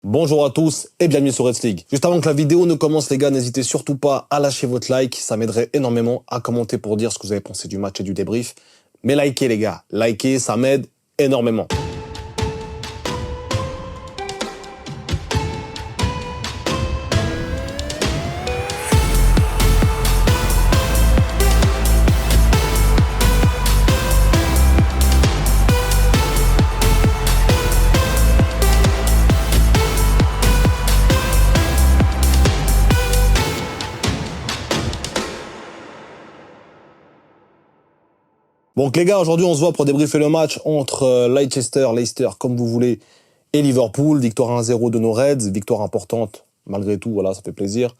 Bonjour à tous et bienvenue sur Red League. Juste avant que la vidéo ne commence les gars, n'hésitez surtout pas à lâcher votre like, ça m'aiderait énormément à commenter pour dire ce que vous avez pensé du match et du débrief. Mais likez les gars, likez, ça m'aide énormément. Donc les gars, aujourd'hui on se voit pour débriefer le match entre Leicester, comme vous voulez, et Liverpool. Victoire 1-0 de nos Reds, victoire importante malgré tout, voilà, ça fait plaisir.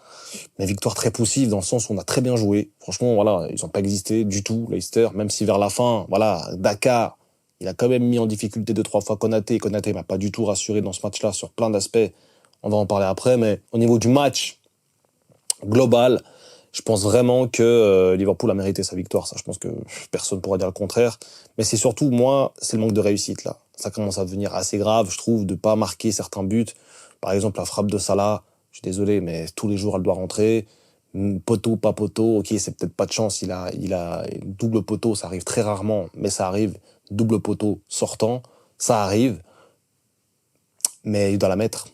Mais victoire très poussive dans le sens où on a très bien joué. Franchement, voilà, ils n'ont pas existé du tout, Leicester, même si vers la fin, voilà, Dakar, il a quand même mis en difficulté 2-3 fois Konaté. Konaté m'a pas du tout rassuré dans ce match-là sur plein d'aspects. On va en parler après, mais au niveau du match global, je pense vraiment que Liverpool a mérité sa victoire. Ça, je pense que personne ne pourra dire le contraire. Mais c'est surtout, moi, c'est le manque de réussite, là. Ça commence à devenir assez grave, je trouve, de pas marquer certains buts. Par exemple, la frappe de Salah, je suis désolé, mais tous les jours, elle doit rentrer. Poteau, pas poteau, ok, c'est peut-être pas de chance. Il a double poteau, ça arrive très rarement, mais ça arrive. Double poteau sortant, ça arrive. Mais il doit la mettre.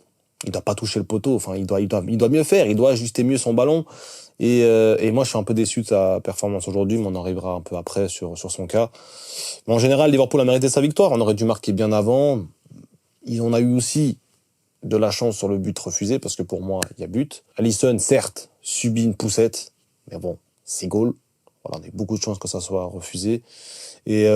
Il doit pas toucher le poteau. Enfin, il doit mieux faire. Il doit ajuster mieux son ballon. Et moi, je suis un peu déçu de sa performance aujourd'hui, mais on en arrivera un peu après sur son cas. Mais en général, Liverpool a mérité sa victoire. On aurait dû marquer bien avant. On a eu aussi de la chance sur le but refusé, parce que pour moi, il y a but. Alisson, certes, subit une poussette, mais bon, c'est goal. Voilà, on a eu beaucoup de chance que ça soit refusé. Et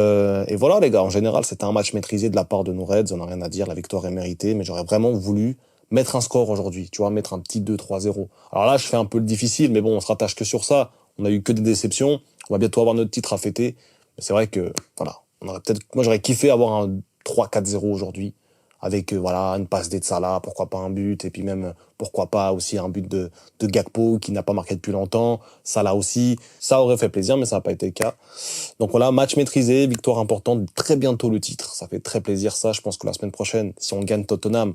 voilà, les gars, en général, c'était un match maîtrisé de la part de nos Reds. On n'a rien à dire, la victoire est méritée, mais j'aurais vraiment voulu mettre un score aujourd'hui, tu vois, mettre un petit 2-3-0. Alors là, je fais un peu le difficile, mais bon, on se rattache que sur ça. On a eu que des déceptions. On va bientôt avoir notre titre à fêter. Mais c'est vrai que, voilà, moi, j'aurais kiffé avoir un 3-4-0 aujourd'hui, avec, voilà, une passe d'Etsala, pourquoi pas un but, et puis même, pourquoi pas aussi un but de Gakpo, qui n'a pas marqué depuis longtemps. Salah aussi. Ça aurait fait plaisir, mais ça n'a pas été le cas. Donc voilà, match maîtrisé, victoire importante, très bientôt le titre. Ça fait très plaisir, ça. Je pense que la semaine prochaine, si on gagne Tottenham,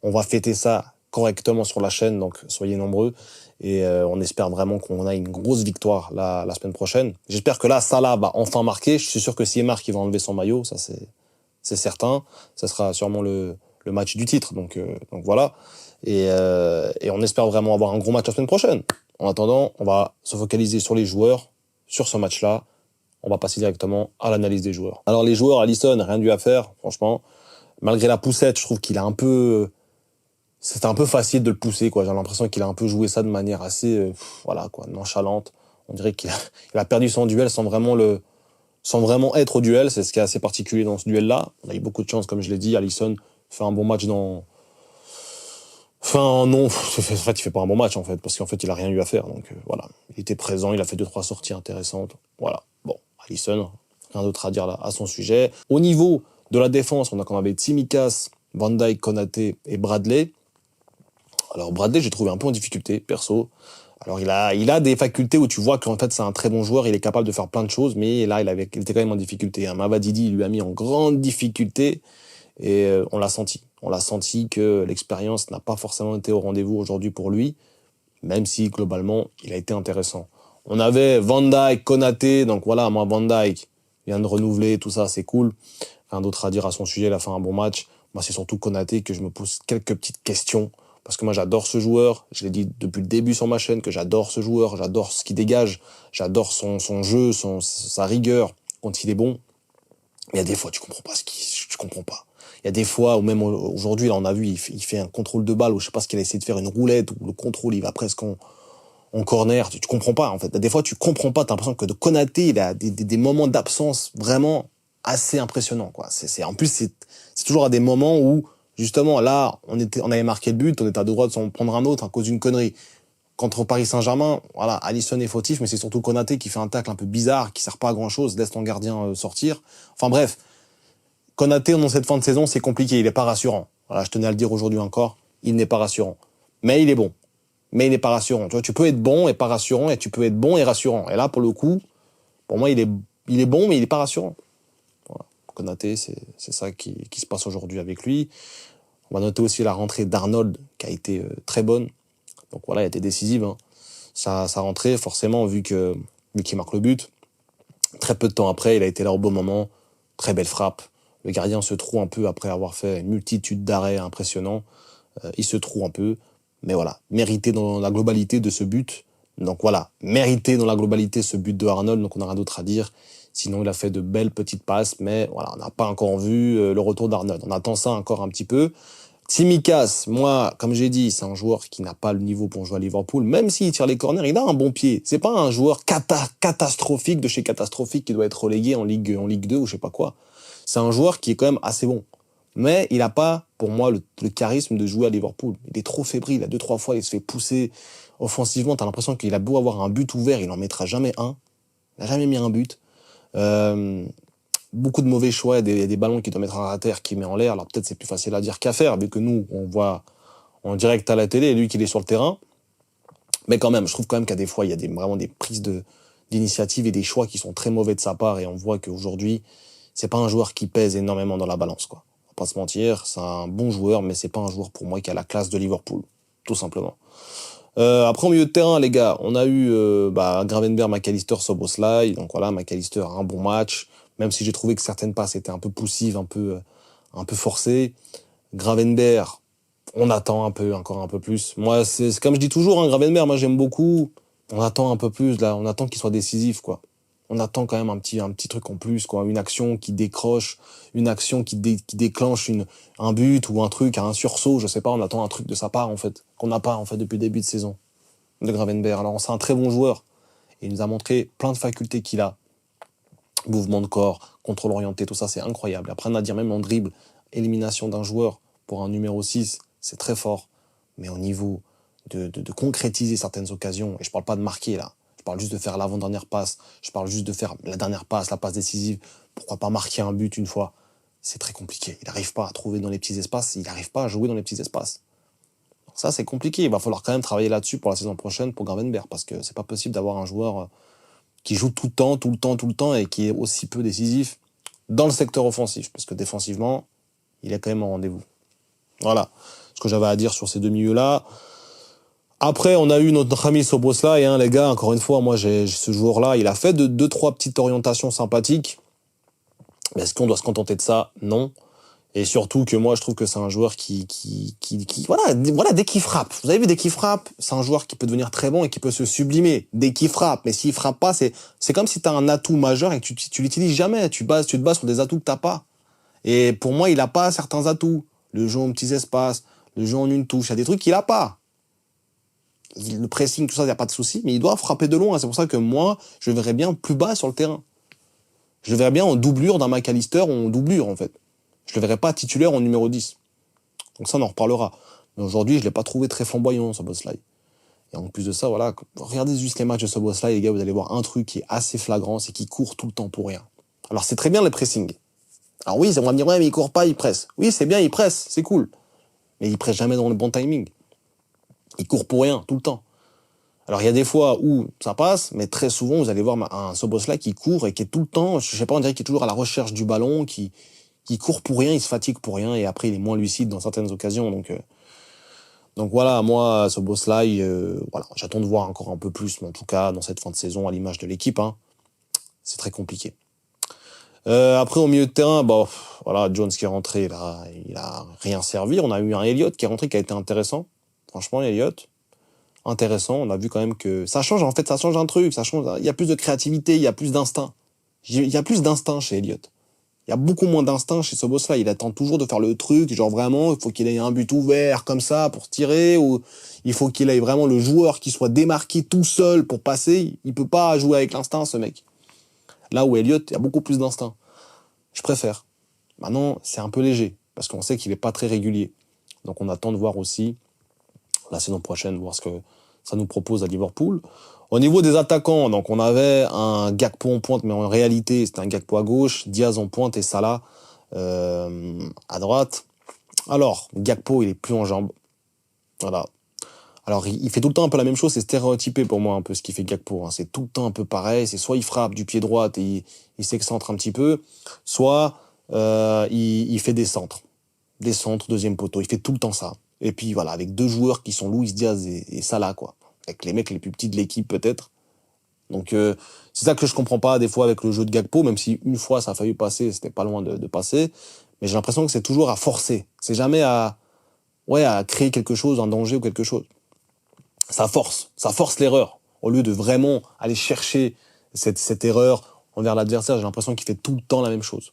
on va fêter ça correctement sur la chaîne, donc soyez nombreux. Et on espère vraiment qu'on a une grosse victoire la semaine prochaine. J'espère que là, Salah va enfin marquer. Je suis sûr que s'il marque, il va enlever son maillot, ça c'est certain. Ça sera sûrement le match du titre, donc voilà. Et on espère vraiment avoir un gros match la semaine prochaine. En attendant, on va se focaliser sur les joueurs, sur ce match-là. On va passer directement à l'analyse des joueurs. Alors les joueurs, Alisson, rien dû à faire, franchement. Malgré la poussette, je trouve qu'il a un peu... C'était un peu facile de le pousser, quoi. J'ai l'impression qu'il a un peu joué ça de manière assez, voilà, quoi, nonchalante. On dirait qu'il a perdu son duel sans vraiment être au duel. C'est ce qui est assez particulier dans ce duel-là. On a eu beaucoup de chance, comme je l'ai dit. Alisson fait un bon match Enfin, non, en fait, il fait pas un bon match, en fait, parce qu'en fait, il a rien eu à faire. Donc, voilà. Il était présent, il a fait 2-3 sorties intéressantes. Voilà. Bon, Alisson, rien d'autre à dire là, à son sujet. Au niveau de la défense, on avait Tsimikas, Van Dijk, Konaté et Bradley. Alors Bradley, j'ai trouvé un peu en difficulté, perso. Alors il a des facultés où tu vois qu'en fait c'est un très bon joueur, il est capable de faire plein de choses, mais là il était quand même en difficulté. Mavadidi il lui a mis en grande difficulté et on l'a senti. On l'a senti que l'expérience n'a pas forcément été au rendez-vous aujourd'hui pour lui, même si globalement il a été intéressant. On avait Van Dijk, Konaté, donc voilà, moi Van Dijk vient de renouveler, tout ça c'est cool. Rien d'autre à dire à son sujet, il a fait un bon match. Moi c'est surtout Konaté que je me pose quelques petites questions. Parce que moi, j'adore ce joueur. Je l'ai dit depuis le début sur ma chaîne que j'adore ce joueur. J'adore ce qu'il dégage. J'adore son jeu, sa rigueur quand il est bon. Mais il y a des fois, tu comprends pas tu comprends pas. Il y a des fois, ou même aujourd'hui, là, on a vu, il fait un contrôle de balle, ou je sais pas ce qu'il a essayé de faire, une roulette, ou le contrôle, il va presque en corner. Tu comprends pas, en fait. Des fois, tu comprends pas. T'as l'impression que de Konaté, il a des moments d'absence vraiment assez impressionnants, quoi. En plus, c'est toujours à des moments où, justement, là, on avait marqué le but, on était à deux doigts de s'en prendre un autre à cause d'une connerie. Contre Paris Saint-Germain, voilà, Alisson est fautif, mais c'est surtout Konaté qui fait un tacle un peu bizarre, qui sert pas à grand chose, laisse ton gardien sortir. Enfin bref, Konaté, dans cette fin de saison, c'est compliqué, il est pas rassurant. Voilà, je tenais à le dire aujourd'hui encore, il n'est pas rassurant. Mais il est bon. Mais il n'est pas rassurant. Tu vois, tu peux être bon et pas rassurant, et tu peux être bon et rassurant. Et là, pour le coup, pour moi, il est bon, mais il est pas rassurant. Voilà. Konaté, c'est ça qui se passe aujourd'hui avec lui. On va noter aussi la rentrée d'Arnold, qui a été très bonne. Donc voilà, elle a été décisive. Hein. Sa rentrée, forcément, vu qu'il marque le but. Très peu de temps après, il a été là au bon moment. Très belle frappe. Le gardien se trouve un peu après avoir fait une multitude d'arrêts impressionnants. Il se trouve un peu. Mais voilà, mérité dans la globalité de ce but. Donc voilà, mérité dans la globalité ce but de Arnold. Donc on n'a rien d'autre à dire. Sinon, il a fait de belles petites passes. Mais voilà, on n'a pas encore vu le retour d'Arnold. On attend ça encore un petit peu. Tsimikas, moi, comme j'ai dit, c'est un joueur qui n'a pas le niveau pour jouer à Liverpool. Même s'il tire les corners, il a un bon pied. C'est pas un joueur catastrophique de chez catastrophique qui doit être relégué en Ligue 2 ou je sais pas quoi. C'est un joueur qui est quand même assez bon. Mais il n'a pas, pour moi, le charisme de jouer à Liverpool. Il est trop fébrile. Il a 2-3 fois, il se fait pousser offensivement. T'as l'impression qu'il a beau avoir un but ouvert, il n'en mettra jamais un. Il n'a jamais mis un but. Beaucoup de mauvais choix, il y a des ballons qui doivent mettre à terre, qui met en l'air. Alors peut-être c'est plus facile à dire qu'à faire, vu que nous, on voit en direct à la télé, et lui qu'il est sur le terrain. Mais quand même, je trouve quand même qu'à des fois, il y a vraiment des prises d'initiative et des choix qui sont très mauvais de sa part, et on voit qu'aujourd'hui, c'est pas un joueur qui pèse énormément dans la balance, quoi. On va pas se mentir, c'est un bon joueur, mais c'est pas un joueur pour moi qui a la classe de Liverpool, tout simplement. Après, au milieu de terrain, les gars, on a eu Gravenberch, McAllister, Szoboszlai. Donc voilà, McAllister a un bon match, même si j'ai trouvé que certaines passes étaient un peu poussives, un peu forcées. Gravenberch, on attend encore un peu plus. Moi, c'est comme je dis toujours, hein, Gravenberch, moi j'aime beaucoup. On attend un peu plus, là, on attend qu'il soit décisif, quoi. On attend quand même un petit truc en plus, quoi. Une action qui décroche, une action qui déclenche un but ou un truc, un sursaut, je sais pas, on attend un truc de sa part, en fait, qu'on n'a pas, en fait, depuis le début de saison, de Gravenberch. Alors, c'est un très bon joueur. Et il nous a montré plein de facultés qu'il a. Mouvement de corps, contrôle orienté, tout ça, c'est incroyable. Après, on a dire même en dribble, élimination d'un joueur pour un numéro 6, c'est très fort. Mais au niveau de concrétiser certaines occasions, et je parle pas de marquer, là, je parle juste de faire l'avant-dernière passe, je parle juste de faire la dernière passe, la passe décisive, pourquoi pas marquer un but une fois, c'est très compliqué. Il n'arrive pas à trouver dans les petits espaces, il n'arrive pas à jouer dans les petits espaces. Donc ça, c'est compliqué. Il va falloir quand même travailler là-dessus pour la saison prochaine pour Gravenberch, parce que c'est pas possible d'avoir un joueur qui joue tout le temps, et qui est aussi peu décisif dans le secteur offensif, parce que défensivement, il est quand même au rendez-vous. Voilà ce que j'avais à dire sur ces deux milieux-là. Après, on a eu notre ami Szoboszlai, hein, les gars, encore une fois, moi, j'ai ce joueur-là, il a fait deux, trois petites orientations sympathiques. Mais est-ce qu'on doit se contenter de ça? Non. Et surtout que moi, je trouve que c'est un joueur qui voilà, dès qu'il frappe. Vous avez vu, dès qu'il frappe, c'est un joueur qui peut devenir très bon et qui peut se sublimer. Dès qu'il frappe. Mais s'il frappe pas, c'est comme si t'as un atout majeur et que tu l'utilises jamais. Tu te bases sur des atouts que t'as pas. Et pour moi, il a pas certains atouts. Le jeu en petits espaces, le jeu en une touche. Il y a des trucs qu'il a pas. Le pressing, tout ça, il n'y a pas de souci, mais il doit frapper de loin. C'est pour ça que moi, je le verrais bien plus bas sur le terrain. Je le verrais bien en doublure d'un McAllister ou en doublure, en fait. Je le verrais pas titulaire en numéro 10. Donc ça, on en reparlera. Mais aujourd'hui, je l'ai pas trouvé très flamboyant, Szoboszlai. Et en plus de ça, voilà, regardez juste les matchs de Szoboszlai, les gars, vous allez voir un truc qui est assez flagrant, c'est qu'il court tout le temps pour rien. Alors c'est très bien le pressing. Alors oui, on va me dire, ouais, mais il court pas, il presse. Oui, c'est bien, il presse, c'est cool. Mais il presse jamais dans le bon timing. Il court pour rien, tout le temps. Alors il y a des fois où ça passe, mais très souvent, vous allez voir un Szoboszlai qui court et qui est tout le temps, je sais pas, on dirait qu'il est toujours à la recherche du ballon, qui court pour rien, il se fatigue pour rien, et après il est moins lucide dans certaines occasions. Donc voilà, moi, Szoboszlai, voilà, j'attends de voir encore un peu plus, mais en tout cas, dans cette fin de saison, à l'image de l'équipe, hein, c'est très compliqué. Après, au milieu de terrain, voilà, Jones qui est rentré, là, il a rien servi. On a eu un Elliott qui est rentré, qui a été intéressant. Franchement, Elliott, intéressant. On a vu quand même que ça change, en fait, ça change un truc, ça change. Il y a plus de créativité, il y a plus d'instinct. Il y a plus d'instinct chez Elliott. Il y a beaucoup moins d'instinct chez Szoboszlai. Il attend toujours de faire le truc, genre vraiment, il faut qu'il ait un but ouvert comme ça pour tirer, ou il faut qu'il ait vraiment le joueur qui soit démarqué tout seul pour passer. Il peut pas jouer avec l'instinct, ce mec. Là où Elliott, il y a beaucoup plus d'instinct. Je préfère. Maintenant, c'est un peu léger, parce qu'on sait qu'il est pas très régulier. Donc on attend de voir aussi, la saison prochaine, voir ce que ça nous propose à Liverpool. Au niveau des attaquants, donc on avait un Gakpo en pointe, mais en réalité, c'était un Gakpo à gauche, Diaz en pointe et Salah à droite. Alors, Gakpo, il est plus en jambes. Voilà. Alors, il fait tout le temps un peu la même chose, c'est stéréotypé pour moi un peu ce qu'il fait Gakpo. Hein. C'est tout le temps un peu pareil, c'est soit il frappe du pied droit et il s'excentre un petit peu, soit il fait des centres. des centres, deuxième poteau. Il fait tout le temps ça. Et puis voilà, avec 2 joueurs qui sont Luis Diaz et Salah, quoi. Avec les mecs les plus petits de l'équipe, peut-être. Donc, c'est ça que je comprends pas, des fois, avec le jeu de Gakpo, même si une fois, ça a failli passer, c'était pas loin de passer. Mais j'ai l'impression que c'est toujours à forcer. C'est jamais à créer quelque chose, un danger ou quelque chose. Ça force l'erreur. Au lieu de vraiment aller chercher cette erreur envers l'adversaire, j'ai l'impression qu'il fait tout le temps la même chose.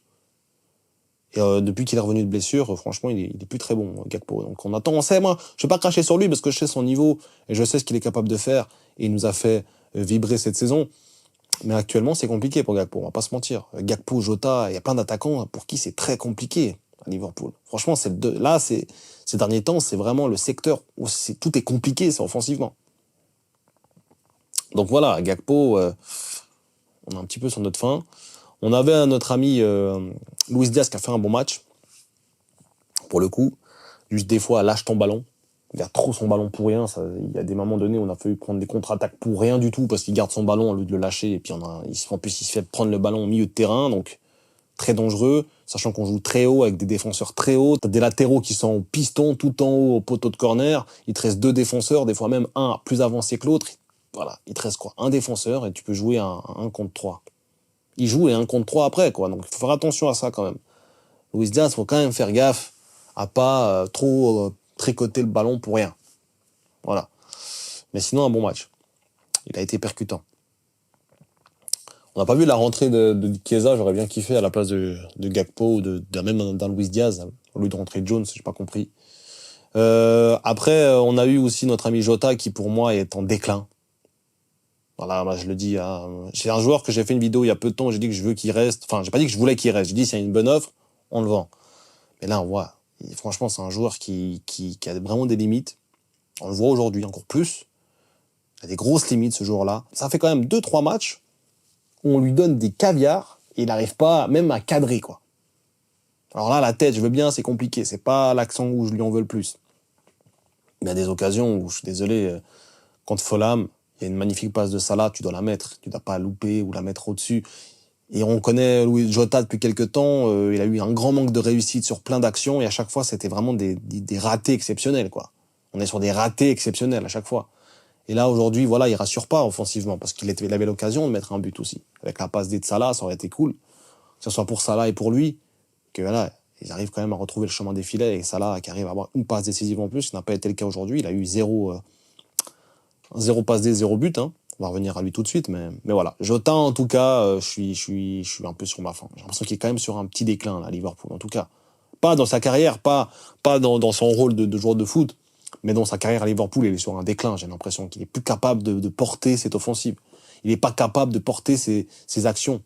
Et depuis qu'il est revenu de blessure, franchement, il est plus très bon, Gakpo. Donc on sait, moi, je vais pas cracher sur lui parce que je sais son niveau et je sais ce qu'il est capable de faire. Et il nous a fait vibrer cette saison. Mais actuellement, c'est compliqué pour Gakpo, on va pas se mentir. Gakpo, Jota, il y a plein d'attaquants pour qui c'est très compliqué à Liverpool. Franchement, ces derniers temps, c'est vraiment le secteur où tout est compliqué, c'est offensivement. Donc voilà, Gakpo, on est un petit peu sur notre fin. On avait notre ami Luis Diaz qui a fait un bon match, pour le coup. Juste des fois, lâche ton ballon. Il a trop son ballon pour rien. Il y a des moments donnés où on a fallu prendre des contre-attaques pour rien du tout parce qu'il garde son ballon au lieu de le lâcher. Et puis en plus, il se fait prendre le ballon au milieu de terrain. Donc, très dangereux, sachant qu'on joue très haut avec des défenseurs très hauts. T'as des latéraux qui sont au piston, tout en haut au poteau de corner. Il te reste 2 défenseurs, des fois même un plus avancé que l'autre. Voilà, il te reste quoi? Un défenseur et tu peux jouer un 1 contre 3. Il joue et 1 contre 3 après, quoi. Donc, il faut faire attention à ça quand même. Luis Diaz, faut quand même faire gaffe à pas trop tricoter le ballon pour rien. Voilà. Mais sinon, un bon match. Il a été percutant. On n'a pas vu la rentrée de Chiesa, j'aurais bien kiffé à la place de Gakpo ou même d'un Luis Diaz, au lieu de rentrer Jones, j'ai pas compris. Après, on a eu aussi notre ami Jota qui, pour moi, est en déclin. Voilà, moi je le dis. C'est un joueur que j'ai fait une vidéo il y a peu de temps, j'ai dit que je veux qu'il reste. Enfin, j'ai pas dit que je voulais qu'il reste. J'ai dit s'il y a une bonne offre, on le vend. Mais là, on voit. Franchement, c'est un joueur qui a vraiment des limites. On le voit aujourd'hui encore plus. Il a des grosses limites, ce joueur-là. Ça fait quand même 2-3 matchs où on lui donne des caviars et il n'arrive pas même à cadrer, quoi. Alors là, la tête, je veux bien, c'est compliqué. C'est pas l'accent où je lui en veux le plus. Il y a des occasions où, je suis désolé, contre Fulham, il y a une magnifique passe de Salah, tu dois la mettre. Tu dois pas louper ou la mettre au-dessus. Et on connaît Louis Jota depuis quelques temps. Il a eu un grand manque de réussite sur plein d'actions et à chaque fois, c'était vraiment des ratés exceptionnels, quoi. On est sur des ratés exceptionnels à chaque fois. Et là, aujourd'hui, voilà, il rassure pas offensivement parce qu'il avait l'occasion de mettre un but aussi. Avec la passe de Salah, ça aurait été cool. Que ce soit pour Salah et pour lui, que voilà, ils arrivent quand même à retrouver le chemin des filets et Salah qui arrive à avoir une passe décisive en plus, ce n'a pas été le cas aujourd'hui. Il a eu zéro passe D, 0 but, hein. On va revenir à lui tout de suite, mais voilà. Jota, en tout cas, je suis un peu sur ma fin. J'ai l'impression qu'il est quand même sur un petit déclin, là, à Liverpool, en tout cas. Pas dans sa carrière, pas dans son rôle de joueur de foot, mais dans sa carrière à Liverpool, il est sur un déclin. J'ai l'impression qu'il est plus capable de porter cette offensive. Il n'est pas capable de porter ses actions.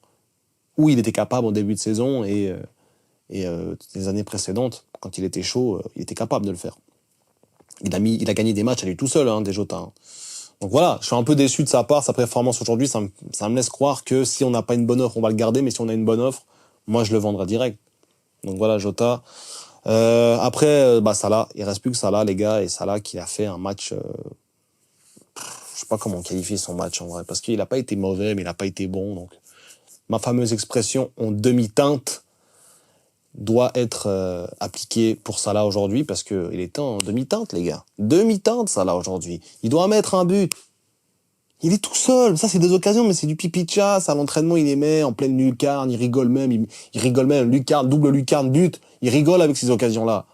Où il était capable en début de saison et les années précédentes, quand il était chaud, il était capable de le faire. Il a gagné des matchs à lui tout seul, hein, des Jota, hein. Donc voilà, je suis un peu déçu de sa part, sa performance aujourd'hui, ça me laisse croire que si on n'a pas une bonne offre, on va le garder, mais si on a une bonne offre, moi je le vendrai direct. Donc voilà, Jota. Après, Salah, il reste plus que Salah, les gars, et Salah qui a fait un match, je sais pas comment qualifier son match en vrai, parce qu'il n'a pas été mauvais, mais il n'a pas été bon. Donc ma fameuse expression en demi-teinte doit être appliquée pour Salah aujourd'hui, parce que il est en demi-teinte, les gars. Demi-teinte, Salah, aujourd'hui. Il doit mettre un but. Il est tout seul. Ça, c'est des occasions, mais c'est du pipi de chasse. À l'entraînement, il les met en pleine lucarne. Il rigole même. Il rigole même. Lucarne, double lucarne, but. Il rigole avec ces occasions-là.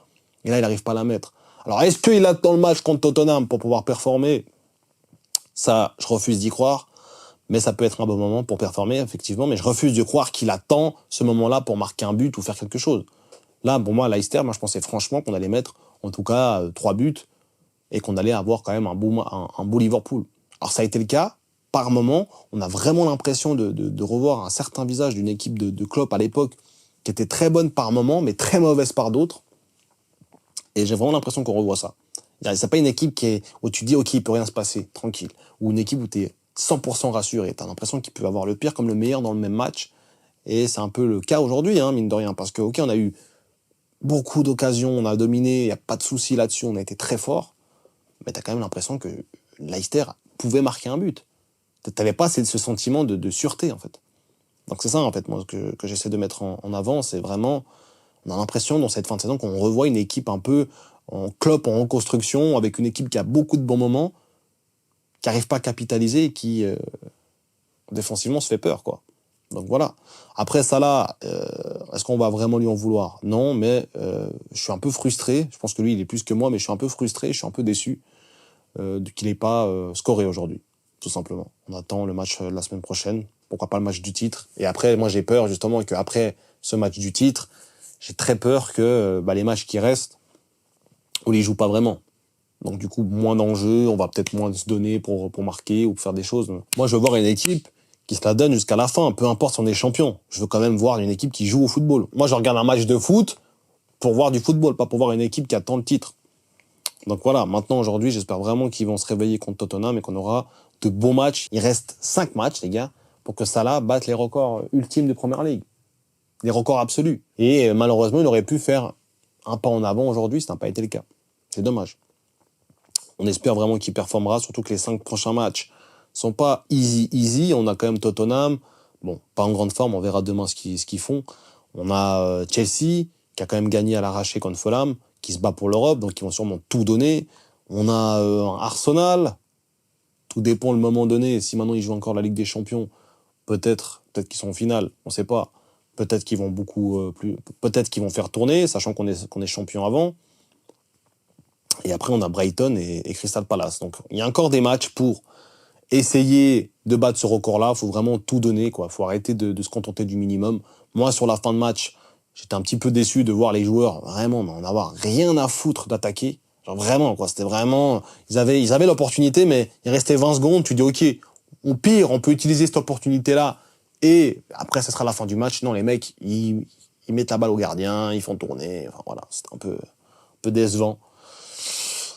Et là, il n'arrive pas à la mettre. Alors, est-ce qu'il attend le match contre Tottenham pour pouvoir performer? Ça, je refuse d'y croire. Mais ça peut être un bon moment pour performer, effectivement. Mais je refuse de croire qu'il attend ce moment-là pour marquer un but ou faire quelque chose. Là, pour moi, Leicester, je pensais franchement qu'on allait mettre, en tout cas, 3 buts et qu'on allait avoir quand même un beau Liverpool. Alors, ça a été le cas. Par moment, on a vraiment l'impression de revoir un certain visage d'une équipe de Klopp à l'époque qui était très bonne par moment, mais très mauvaise par d'autres. Et j'ai vraiment l'impression qu'on revoit ça. C'est pas une équipe où tu dis, OK, il peut rien se passer, tranquille. Ou une équipe où tu es 100% rassuré. Tu as l'impression qu'il peut avoir le pire comme le meilleur dans le même match. Et c'est un peu le cas aujourd'hui, hein, mine de rien. Parce que, OK, on a eu beaucoup d'occasions, on a dominé, il n'y a pas de souci là-dessus, on a été très fort. Mais tu as quand même l'impression que Leicester pouvait marquer un but. Tu n'avais pas ce sentiment de sûreté, en fait. Donc c'est ça, en fait, moi, que j'essaie de mettre en avant. C'est vraiment, On a l'impression, dans cette fin de saison, qu'on revoit une équipe un peu en clope, en reconstruction, avec une équipe qui a beaucoup de bons moments, qui n'arrive pas à capitaliser et qui, défensivement, se fait peur, quoi. Donc voilà. Après Salah, est-ce qu'on va vraiment lui en vouloir? Non, mais je suis un peu frustré. Je pense que lui, il est plus que moi, mais je suis un peu frustré, je suis un peu déçu qu'il n'ait pas scoré aujourd'hui, tout simplement. On attend le match de la semaine prochaine. Pourquoi pas le match du titre? Et après, moi, j'ai peur, justement, qu'après ce match du titre, j'ai très peur que les matchs qui restent, on les joue pas vraiment. Donc du coup, moins d'enjeux, on va peut-être moins se donner pour marquer ou pour faire des choses. Moi, je veux voir une équipe qui se la donne jusqu'à la fin, peu importe si on est champion. Je veux quand même voir une équipe qui joue au football. Moi, je regarde un match de foot pour voir du football, pas pour voir une équipe qui attend le titre. Donc voilà, maintenant, aujourd'hui, j'espère vraiment qu'ils vont se réveiller contre Tottenham et qu'on aura de bons matchs. Il reste 5 matchs, les gars, pour que Salah batte les records ultimes de Première Ligue. Les records absolus. Et malheureusement, il aurait pu faire un pas en avant aujourd'hui, ça n'a pas été le cas. C'est dommage. On espère vraiment qu'il performera, surtout que les 5 prochains matchs sont pas easy. On a quand même Tottenham, bon, pas en grande forme, on verra demain ce qu'ils font. On a Chelsea, qui a quand même gagné à l'arraché contre Fulham, qui se bat pour l'Europe, donc ils vont sûrement tout donner. On a Arsenal, tout dépend le moment donné. Si maintenant ils jouent encore la Ligue des Champions, peut-être qu'ils sont en finale, on sait pas. Peut-être qu'ils vont peut-être qu'ils vont faire tourner, sachant qu'on est champion avant. Et après, on a Brighton et Crystal Palace. Donc, il y a encore des matchs pour essayer de battre ce record-là. Il faut vraiment tout donner, quoi. Il faut arrêter de se contenter du minimum. Moi, sur la fin de match, j'étais un petit peu déçu de voir les joueurs vraiment n'en avoir rien à foutre d'attaquer. Genre vraiment, quoi. C'était vraiment... Ils avaient l'opportunité, mais il restait 20 secondes. Tu dis, OK, au pire, on peut utiliser cette opportunité-là. Et après, ce sera la fin du match. Non, les mecs, ils mettent la balle au gardien, ils font tourner. Enfin, voilà, c'est un peu décevant.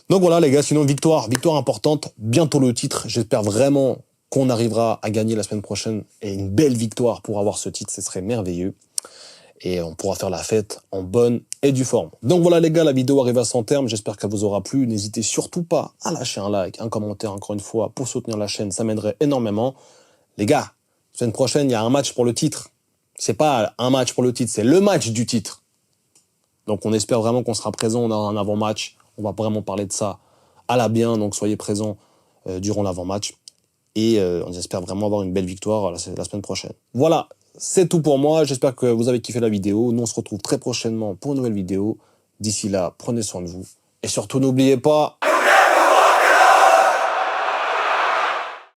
Donc voilà les gars, sinon victoire importante, bientôt le titre. J'espère vraiment qu'on arrivera à gagner la semaine prochaine et une belle victoire pour avoir ce titre, ce serait merveilleux. Et on pourra faire la fête en bonne et due forme. Donc voilà les gars, la vidéo arrive à son terme, j'espère qu'elle vous aura plu. N'hésitez surtout pas à lâcher un like, un commentaire encore une fois pour soutenir la chaîne, ça m'aiderait énormément. Les gars, la semaine prochaine, il y a un match pour le titre. C'est pas un match pour le titre, c'est le match du titre. Donc on espère vraiment qu'on sera présent, on aura un avant-match. On va vraiment parler de ça à la bien, donc soyez présents durant l'avant-match. Et on espère vraiment avoir une belle victoire la semaine prochaine. Voilà, c'est tout pour moi. J'espère que vous avez kiffé la vidéo. Nous, on se retrouve très prochainement pour une nouvelle vidéo. D'ici là, prenez soin de vous. Et surtout, n'oubliez pas,